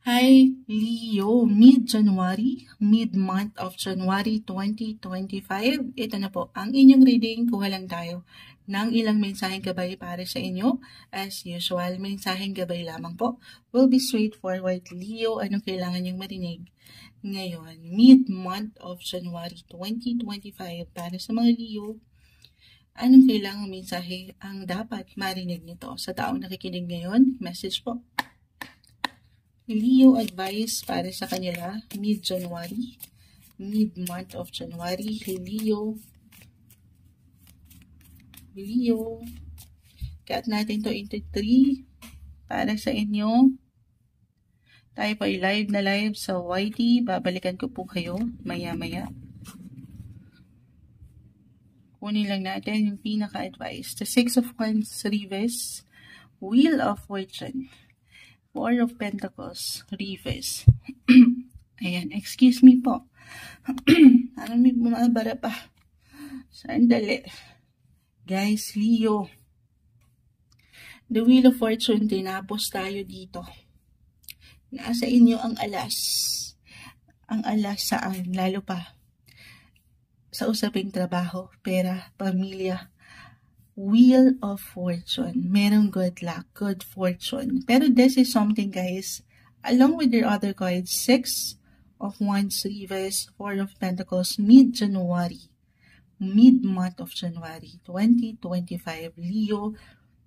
Hi, Leo, mid-month of January 2025. Ito na po ang inyong reading. Kuha lang tayo ng ilang mensaheng gabay para sa inyo. As usual, mensaheng gabay lamang po. Will be straightforward, Leo. Anong kailangan niyong marinig? Ngayon, mid-month of January 2025 para sa mga Leo. Anong kailangan mensahe ang dapat marinig nito? Sa taong nakikinig ngayon, message po. Leo advice para sa kanila mid-January, mid-month of January. Leo, cut natin to into 3 para sa inyo. Tayo po ay live na live sa YT. Babalikan ko po kayo maya-maya. Kunin lang natin yung pinaka-advice. The Six of Wands reverse, Wheel of Fortune, Four of Pentacles, reverse. Ayan, excuse me po. Ano may bumabara pa? Sandali. Guys, Leo. The Wheel of Fortune, tinapos tayo dito. Nasa inyo ang alas. Ang alas saan? Lalo pa sa usaping trabaho, pera, pamilya. Wheel of Fortune. Merong good luck, good fortune. Pero this is something, guys, along with your other cards, Six of Wands reverse, Four of Pentacles, mid-January, mid-month of January 2025. Leo,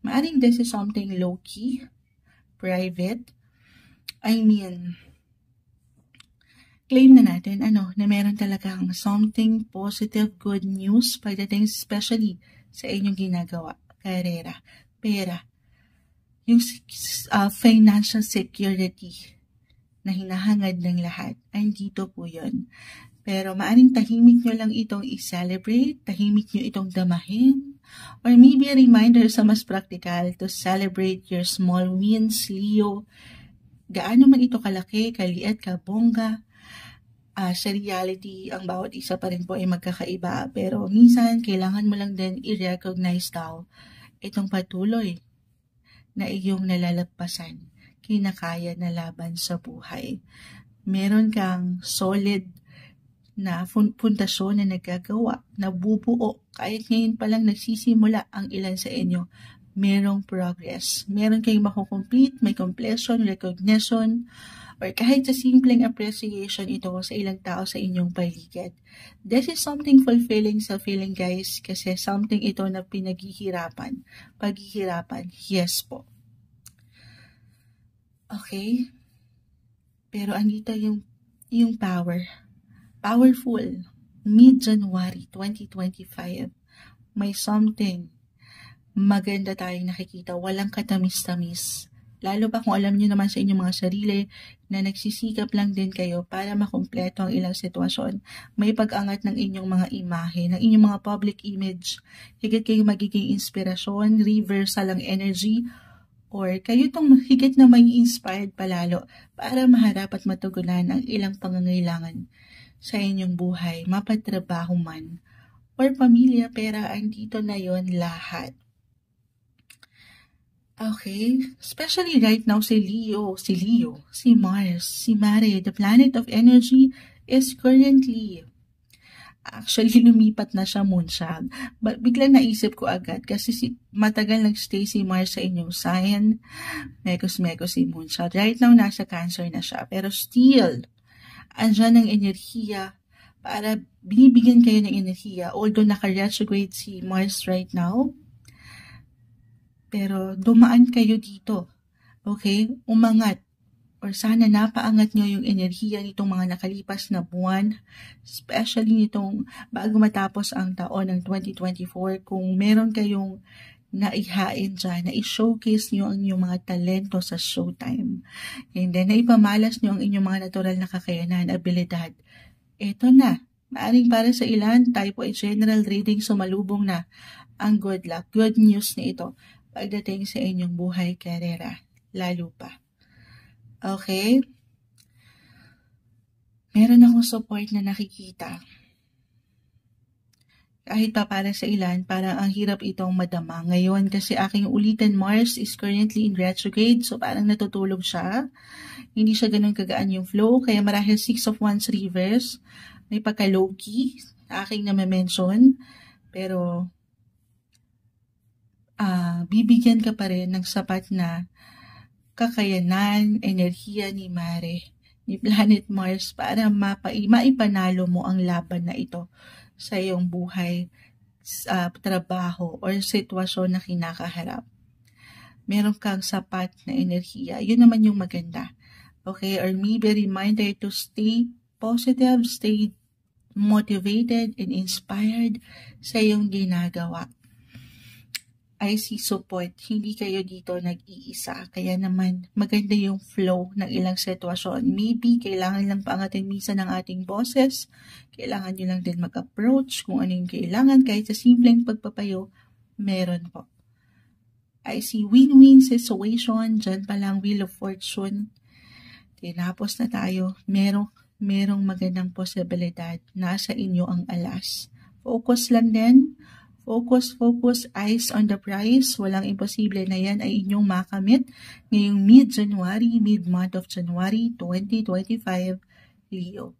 maaring this is something low-key, private. I mean, claim na natin, na meron talagang something positive, good news pagdating especially sa inyong ginagawa, karera, pera, yung financial security na hinahangad ng lahat, ay dito po yun. Pero maaring tahimik nyo lang itong i-celebrate, tahimik nyo itong damahin, or maybe a reminder sa mas practical to celebrate your small wins, Leo. Gaano man ito kalaki, kaliit, kabongga, sa reality, ang bawat isa pa rin po ay magkakaiba. Pero minsan, kailangan mo lang din i-recognize daw itong patuloy na iyong nalalagpasan, kinakaya na laban sa buhay. Meron kang solid na pundasyon na nagagawa, nabubuo. Kahit ngayon pa lang nagsisimula ang ilan sa inyo, merong progress. Meron kayong makukomplete, may completion, recognition, or kahit sa simpleng appreciation ito sa ilang tao sa inyong paligid. This is something fulfilling sa feeling, guys, kasi something ito na pinaghihirapan. Paghihirapan, yes po. Okay? Pero andito yung power. Powerful. Mid-January 2025. May something maganda tayong nakikita. Walang katamis-tamis. Lalo pa kung alam niyo naman sa inyong mga sarili na nagsisikap lang din kayo para makumpleto ang ilang sitwasyon. May pag-angat ng inyong mga imahe, ng inyong mga public image. Higit kayo magiging inspirasyon, reversal ang energy, or kayo itong higit na may inspired palalo para maharap at matugunan ang ilang pangangailangan sa inyong buhay, mapatrabaho man, or pamilya, pera, andito na yon lahat. Okay, especially right now si Mars, si Mare, the planet of energy is currently, actually lumipat na siya moonshag. But biglang naisip ko agad kasi matagal nagstay si Mars sa inyong sign, mekos si moonshag. Right now nasa Cancer na siya, pero still, andyan ang enerhiya para binibigyan kayo ng enerhiya. Although naka-retrograde si Mars right now, pero dumaan kayo dito. Okay? Umangat. Or sana napaangat nyo yung enerhiya nitong mga nakalipas na buwan. Especially nitong bago matapos ang taon ng 2024. Kung meron kayong naihain dyan, na i-showcase nyo ang inyong mga talento sa showtime. And then, na ipamalas nyo ang inyong mga natural na kakayanan, abilidad. Ito na. Maaring para sa ilan, tayo po ay general reading, sumalubong na ang good luck, good news na ito pagdating sa inyong buhay, karera, lalo pa. Okay? Meron akong support na nakikita. Kahit pa para sa ilan, parang ang hirap itong madama. Ngayon, kasi aking ulitan, Mars is currently in retrograde, so parang natutulog siya. Hindi siya ganun kagaan yung flow, kaya marahil 6 of Wands reverse, may pagka-low-key, aking na-mention, pero bibigyan ka pa rin ng sapat na kakayanan, enerhiya ni Mare, ni Planet Mars para maipanalo mo ang laban na ito sa iyong buhay, trabaho, or sitwasyon na kinakaharap. Meron kang sapat na enerhiya. Yun naman yung maganda. Okay? Or maybe a reminder to stay positive, stay motivated and inspired sa iyong ginagawa. I see support. Hindi kayo dito nag-iisa. Kaya naman, maganda yung flow ng ilang sitwasyon. Maybe, kailangan lang paangatin minsan ng ating boses. Kailangan nyo lang din mag-approach kung ano yung kailangan. Kahit sa simpleng pagpapayo, meron po. I see win-win situation. Diyan pa lang, Wheel of Fortune. Tinapos na tayo. Merong magandang posibilidad. Nasa inyo ang alas. Focus lang din. Focus, eyes on the prize. Walang imposible na yan ay inyong makamit ngayong mid-month of January 2025, Leo.